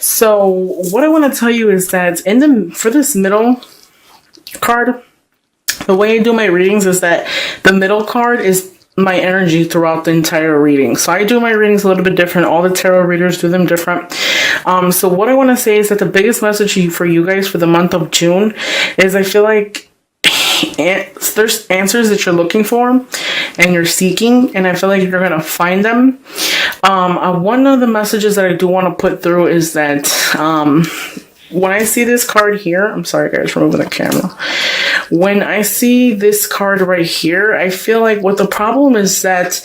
So what I want to tell you is that for this middle card, the way I do my readings is that the middle card is my energy throughout the entire reading. So I do my readings a little bit different. All the tarot readers do them different. So what I want to say is that the biggest message for you guys for the month of June is I feel like there's answers that you're looking for and you're seeking, and I feel like you're going to find them. One of the messages that I do want to put through is that when I see this card here, I'm sorry guys for moving the camera. When I see this card right here, I feel like what the problem is that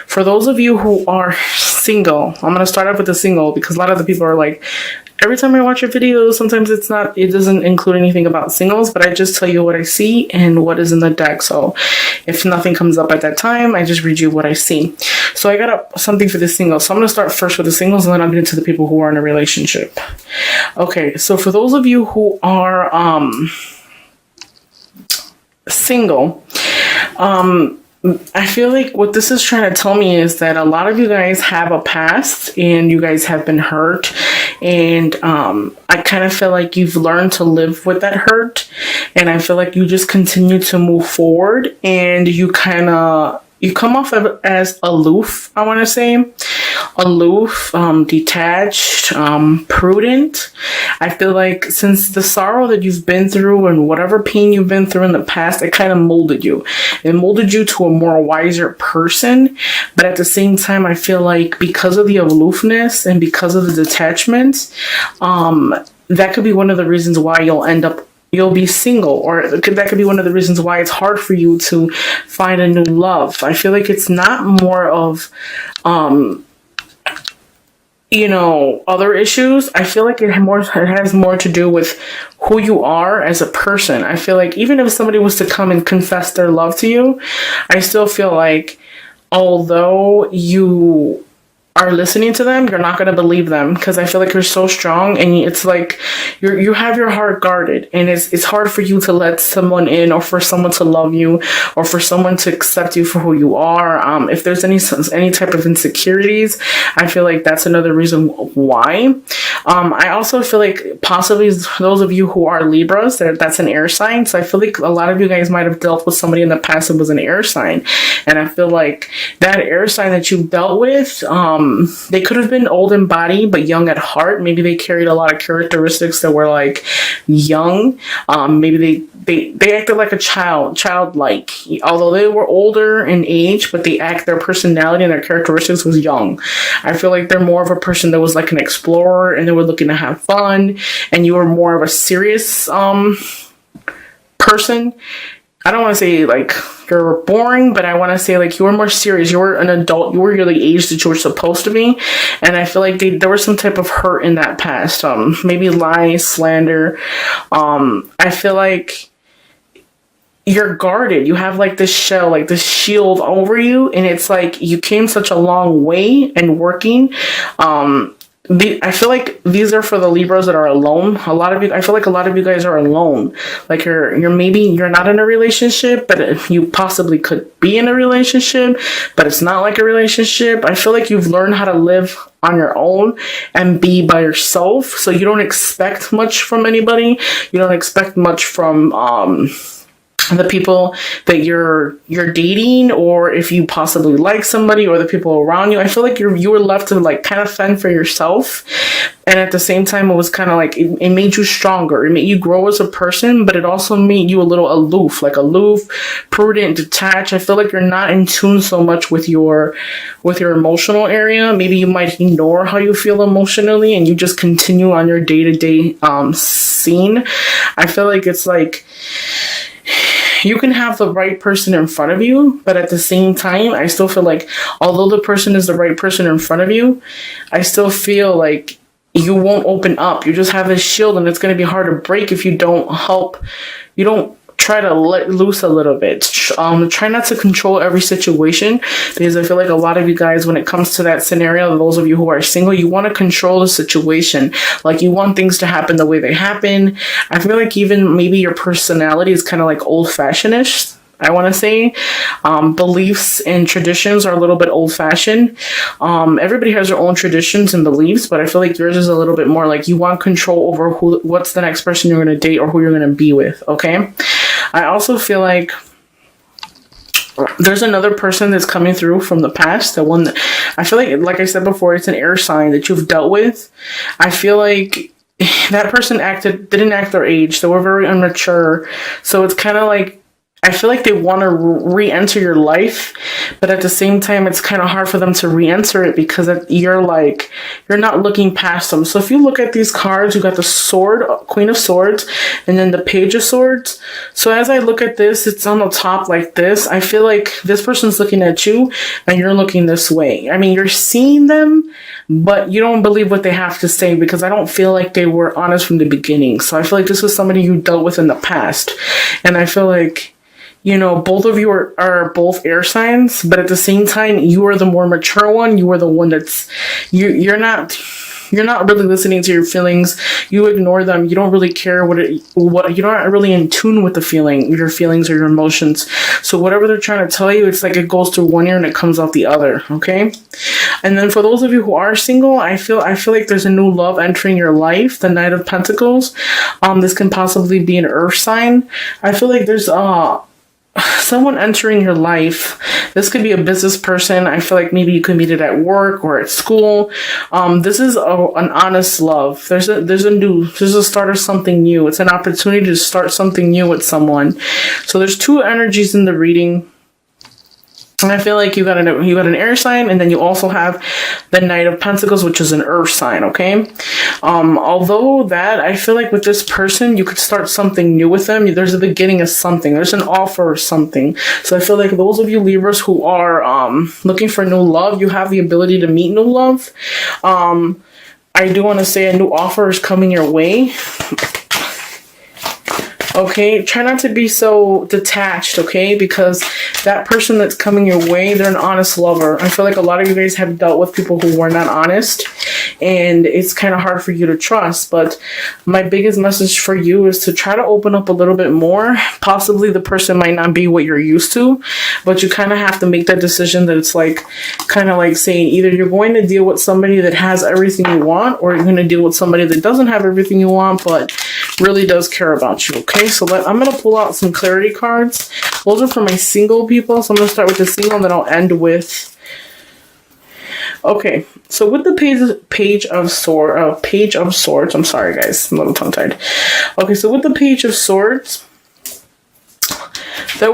for those of you who are single, I'm going to start off with the single because a lot of the people are like, every time I watch your videos, sometimes it doesn't include anything about singles, but I just tell you what I see and what is in the deck. So if nothing comes up at that time, I just read you what I see. So I got something for the singles. So I'm going to start first with the singles and then I'll get into the people who are in a relationship. Okay, so for those of you who are single, I feel like what this is trying to tell me is that a lot of you guys have a past and you guys have been hurt, and I kind of feel like you've learned to live with that hurt, and I feel like you just continue to move forward, and you come off as aloof, I want to say. Aloof, detached, prudent. I feel like since the sorrow that you've been through and whatever pain you've been through in the past, it kind of molded you. It molded you to a more wiser person. But at the same time, I feel like because of the aloofness and because of the detachment, that could be one of the reasons why you'll be single, or that could be one of the reasons why it's hard for you to find a new love. I feel like it's not more of, other issues. I feel like it has more to do with who you are as a person. I feel like even if somebody was to come and confess their love to you, I still feel like although you are listening to them, you're not going to believe them, because I feel like you're so strong, and it's like you have your heart guarded, and it's hard for you to let someone in, or for someone to love you, or for someone to accept you for who you are. If there's any type of insecurities, I feel like that's another reason why. I also feel like possibly those of you who are Libras, that's an air sign, so I feel like a lot of you guys might have dealt with somebody in the past that was an air sign, and I feel like that air sign that you dealt with, they could have been old in body but young at heart. Maybe they carried a lot of characteristics that were like young. Maybe they acted like a childlike, although they were older in age, but their personality and their characteristics was young. I feel like they're more of a person that was like an explorer, and they were looking to have fun, and you were more of a serious person. I don't want to say like you're boring, but I want to say like you were more serious. You were an adult. You were the age that you were supposed to be. And I feel like there was some type of hurt in that past. Maybe lies, slander. I feel like you're guarded. You have like this shell, like this shield over you. And it's like you came such a long way and working. I feel like these are for the Libras that are alone. I feel like a lot of you guys are alone. Like you're not in a relationship, but you possibly could be in a relationship, but it's not like a relationship. I feel like you've learned how to live on your own and be by yourself. So you don't expect much from anybody. You don't expect much from, the people that you're dating, or if you possibly like somebody, or the people around you. I feel like you were left to like kind of fend for yourself, and at the same time it was kind of like it made you stronger. It made you grow as a person, but it also made you a little aloof, prudent, detached. I feel like you're not in tune so much with your emotional area. Maybe you might ignore how you feel emotionally, and you just continue on your day-to-day scene. I feel like it's like you can have the right person in front of you, but at the same time, I still feel like although the person is the right person in front of you, I still feel like you won't open up. You just have this shield, and it's going to be hard to break if you don't try to let loose a little bit. Try not to control every situation, because I feel like a lot of you guys, when it comes to that scenario, those of you who are single, you want to control the situation. Like you want things to happen the way they happen. I feel like even maybe your personality is kind of like old-fashioned-ish. I want to say. Beliefs and traditions are a little bit old-fashioned. Everybody has their own traditions and beliefs, but I feel like yours is a little bit more like you want control over what's the next person you're going to date or who you're going to be with, okay? I also feel like there's another person that's coming through from the past. The one that I feel like I said before, it's an air sign that you've dealt with. I feel like that person didn't act their age. They were very immature. So it's kind of like, I feel like they want to re-enter your life, but at the same time, it's kind of hard for them to re-enter it because you're not looking past them. So if you look at these cards, you got the Sword, Queen of Swords, and then the Page of Swords. So as I look at this, it's on the top like this. I feel like this person's looking at you and you're looking this way. I mean, you're seeing them, but you don't believe what they have to say because I don't feel like they were honest from the beginning. So I feel like this was somebody you dealt with in the past. And I feel like, you know, both of you are both air signs, but at the same time, you are the more mature one. You are the one that's, you're not really listening to your feelings. You ignore them. You don't really care you're not really in tune with your feelings or your emotions. So whatever they're trying to tell you, it's like it goes through one ear and it comes out the other. Okay. And then for those of you who are single, I feel like there's a new love entering your life. The Knight of Pentacles. This can possibly be an earth sign. I feel like there's, someone entering your life. This could be a business person. I feel like maybe you could meet it at work or at school. This is an honest love. There's a start of something new. It's an opportunity to start something new with someone. So there's two energies in the reading. And I feel like you got an air sign, and then you also have the Knight of Pentacles, which is an earth sign, okay? Although that, I feel like with this person, you could start something new with them. There's a beginning of something. There's an offer or something. So I feel like those of you Libras who are looking for new love, you have the ability to meet new love. I do want to say a new offer is coming your way. Okay, try not to be so detached, okay? Because that person that's coming your way, they're an honest lover. I feel like a lot of you guys have dealt with people who were not honest, and it's kind of hard for you to trust. But my biggest message for you is to try to open up a little bit more. Possibly the person might not be what you're used to, but you kind of have to make that decision that it's like, kind of like saying either you're going to deal with somebody that has everything you want, or you're going to deal with somebody that doesn't have everything you want, but really does care about you, okay? So I'm going to pull out some clarity cards. Those are for my single people. So I'm going to start with the single and then I'll end with... Okay, so with the page of swords, I'm sorry guys, I'm a little tongue-tied. Okay, so with the Page of Swords,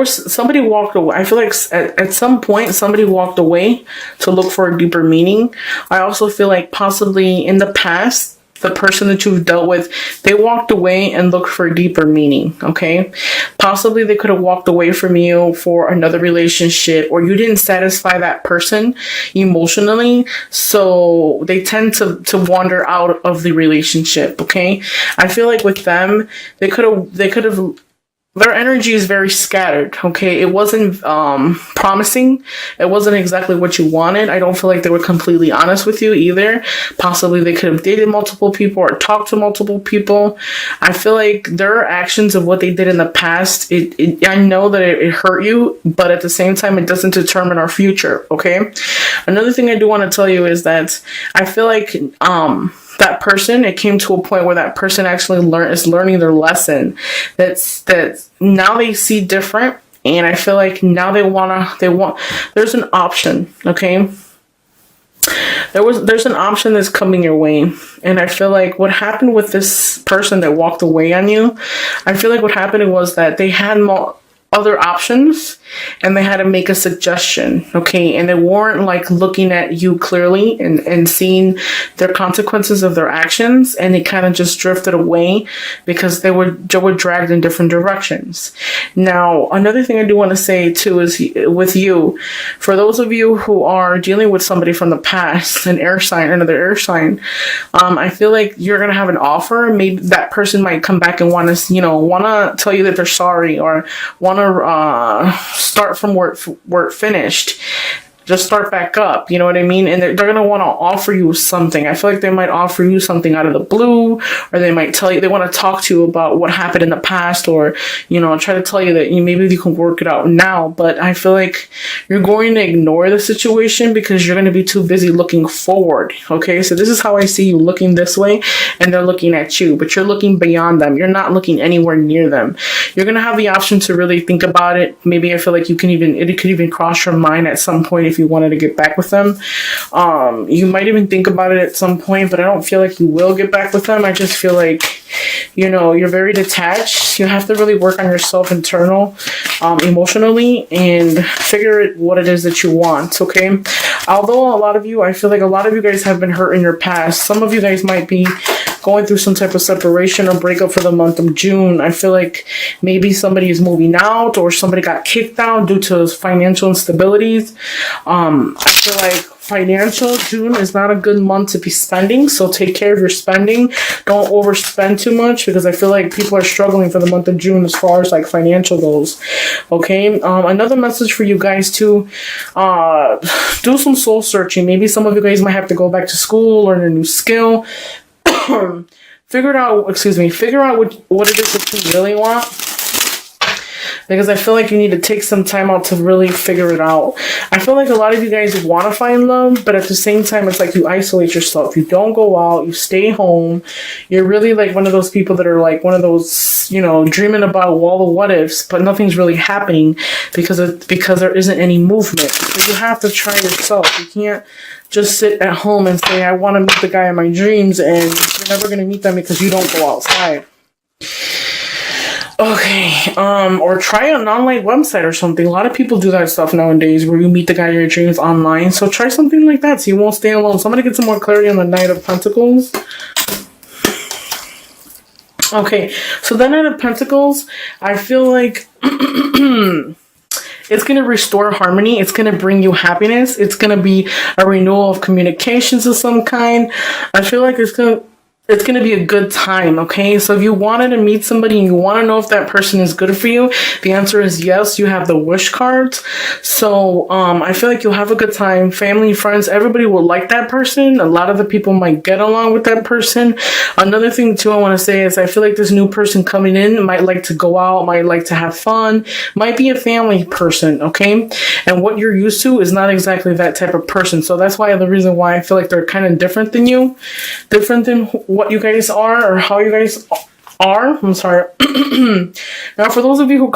somebody walked away. I feel like at some point somebody walked away to look for a deeper meaning. I also feel like possibly in the past, the person that you've dealt with, they walked away and looked for a deeper meaning, okay? Possibly they could have walked away from you for another relationship, or you didn't satisfy that person emotionally, so they tend to wander out of the relationship, okay? I feel like with them, they could have their energy is very scattered, okay? It wasn't promising. It wasn't exactly what you wanted. I don't feel like they were completely honest with you either. Possibly they could have dated multiple people or talked to multiple people. I feel like their actions of what they did in the past, I know that it hurt you, but at the same time, it doesn't determine our future, okay? Another thing I do want to tell you is that I feel like... that person, it came to a point where that person actually is learning their lesson. That now they see different, and I feel like now there's an option, okay? There's an option that's coming your way, and I feel like what happened with this person that walked away on you, I feel like what happened was that they had other options and they had to make a suggestion, okay? And they weren't like looking at you clearly and seeing their consequences of their actions, and they kind of just drifted away because they were dragged in different directions. Now, another thing I do want to say too is with you, for those of you who are dealing with somebody from the past, another air sign, I feel like you're gonna have an offer. Maybe that person might come back and want to tell you that they're sorry, or want to start from where it finished. just start back up. You know what I mean? And they're going to want to offer you something. I feel like they might offer you something out of the blue, or they might tell you, they want to talk to you about what happened in the past, or, you know, try to tell you that maybe you can work it out now. But I feel like you're going to ignore the situation because you're going to be too busy looking forward. Okay, so this is how I see you looking this way, and they're looking at you, but you're looking beyond them. You're not looking anywhere near them. You're going to have the option to really think about it. Maybe I feel like it could even cross your mind at some point if you wanted to get back with them. You might even think about it at some point, but I don't feel like you will get back with them. I just feel like, you know, you're very detached. You have to really work on yourself emotionally, and figure out what it is that you want. Okay, although a lot of you, I feel like a lot of you guys have been hurt in your past. Some of you guys might be going through some type of separation or breakup for the month of June. I feel like maybe somebody is moving out, or somebody got kicked out due to financial instabilities. I feel like June is not a good month to be spending, so take care of your spending. Don't overspend too much, because I feel like people are struggling for the month of June as far as like financial goes. Okay, another message for you guys to do some soul searching. Maybe some of you guys might have to go back to school, learn a new skill. Figure out what it is that you really want, because I feel like you need to take some time out to really figure it out. I feel like a lot of you guys want to find love, but at the same time, it's like you isolate yourself. You don't go out. You stay home. You're really like one of those people that are like one of those, you know, dreaming about all the what ifs, but nothing's really happening because there isn't any movement. So you have to try yourself. You can't just sit at home and say, I want to meet the guy in my dreams, and you're never going to meet them because you don't go outside. Okay, or try an online website or something. A lot of people do that stuff nowadays, where you meet the guy in your dreams online. So try something like that so you won't stay alone. Somebody get some more clarity on the Knight of Pentacles. Okay, so the Knight of Pentacles, I feel like it's going to restore harmony. It's going to bring you happiness. It's going to be a renewal of communications of some kind. I feel like it's going to be a good time, okay? So if you wanted to meet somebody and you want to know if that person is good for you, the answer is yes. You have the wish cards. So I feel like you'll have a good time. Family, friends, everybody will like that person. A lot of the people might get along with that person. Another thing too I want to say is I feel like this new person coming in might like to go out, might like to have fun, might be a family person, okay? And what you're used to is not exactly that type of person. So that's why the reason why I feel like they're kind of different than you, different than what you guys are, or how you guys are. I'm sorry. Now, for those of you who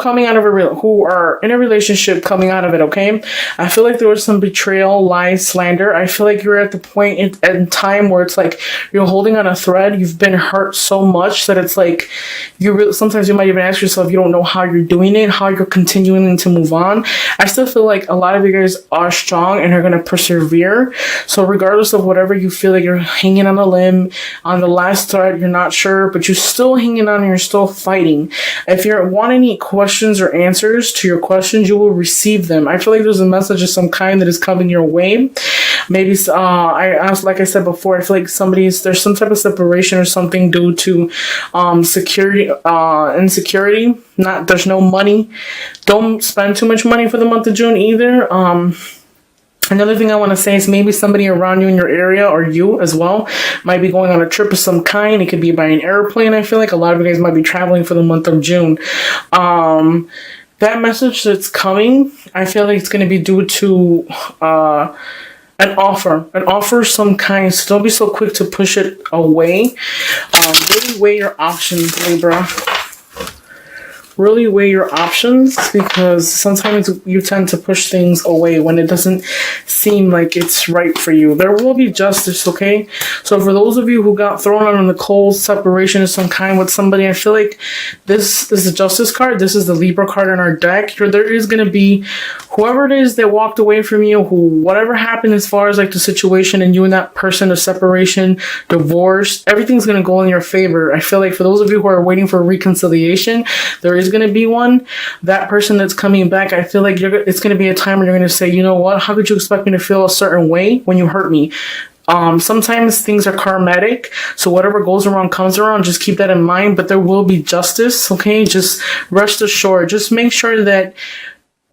are in a relationship coming out of it, okay, I feel like there was some betrayal, lies, slander. I feel like you're at the point in time where it's like you're holding on a thread. You've been hurt so much that it's like sometimes you might even ask yourself, you don't know how you're doing it, how you're continuing to move on. I still feel like a lot of you guys are strong and are going to persevere. So regardless of whatever you feel like you're hanging on a limb, on the last thread, you're not sure, but you're still hanging on and you're still fighting. If you want any questions or answers to your questions, you will receive them. I feel like there's a message of some kind that is coming your way. Maybe like I said before, I feel like there's some type of separation or something due to insecurity. There's no money. Don't spend too much money for the month of June either. Another thing I want to say is maybe somebody around you in your area, or you as well, might be going on a trip of some kind. It could be by an airplane. I feel like a lot of you guys might be traveling for the month of June. That message that's coming, I feel like it's going to be due to an offer of some kind. So don't be so quick to push it away. Really weigh your options, Libra. Really weigh your options, because sometimes you tend to push things away when it doesn't seem like it's right for you. There will be justice, okay? So for those of you who got thrown out on the cold, separation of some kind with somebody, I feel like this is the Justice card. This is the Libra card in our deck. There is going to be whoever it is that walked away from you, whatever happened as far as like the situation and you and that person, a separation, divorce, everything's going to go in your favor. I feel like for those of you who are waiting for reconciliation, there is going to be one. That person that's coming back, I feel like it's going to be a time when you're going to say, you know what, how could you expect me to feel a certain way when you hurt me? Sometimes things are karmatic, so whatever goes around comes around. Just keep that in mind, but there will be justice, okay? Just rest assured. Just make sure that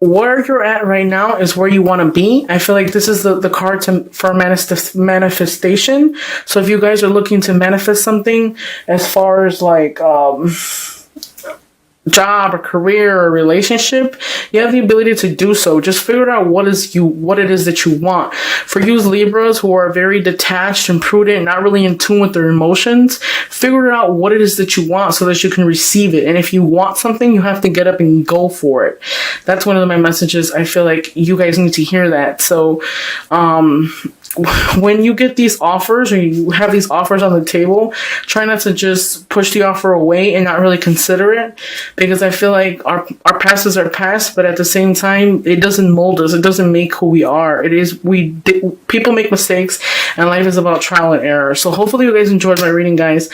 where you're at right now is where you want to be. I feel like this is the card for manifestation. So if you guys are looking to manifest something as far as like job or career or relationship, you have the ability to do so. Just figure out what it is that you want. For you Libras who are very detached and prudent, not really in tune with their emotions, figure out what it is that you want so that you can receive it. And if you want something, you have to get up and go for it. That's one of my messages. I feel like you guys need to hear that. So when you get these offers, or you have these offers on the table, try not to just push the offer away and not really consider it, because I feel like our past is our past, but at the same time, it doesn't mold us. It doesn't make who we are. People make mistakes, and life is about trial and error. So hopefully you guys enjoyed my reading, guys.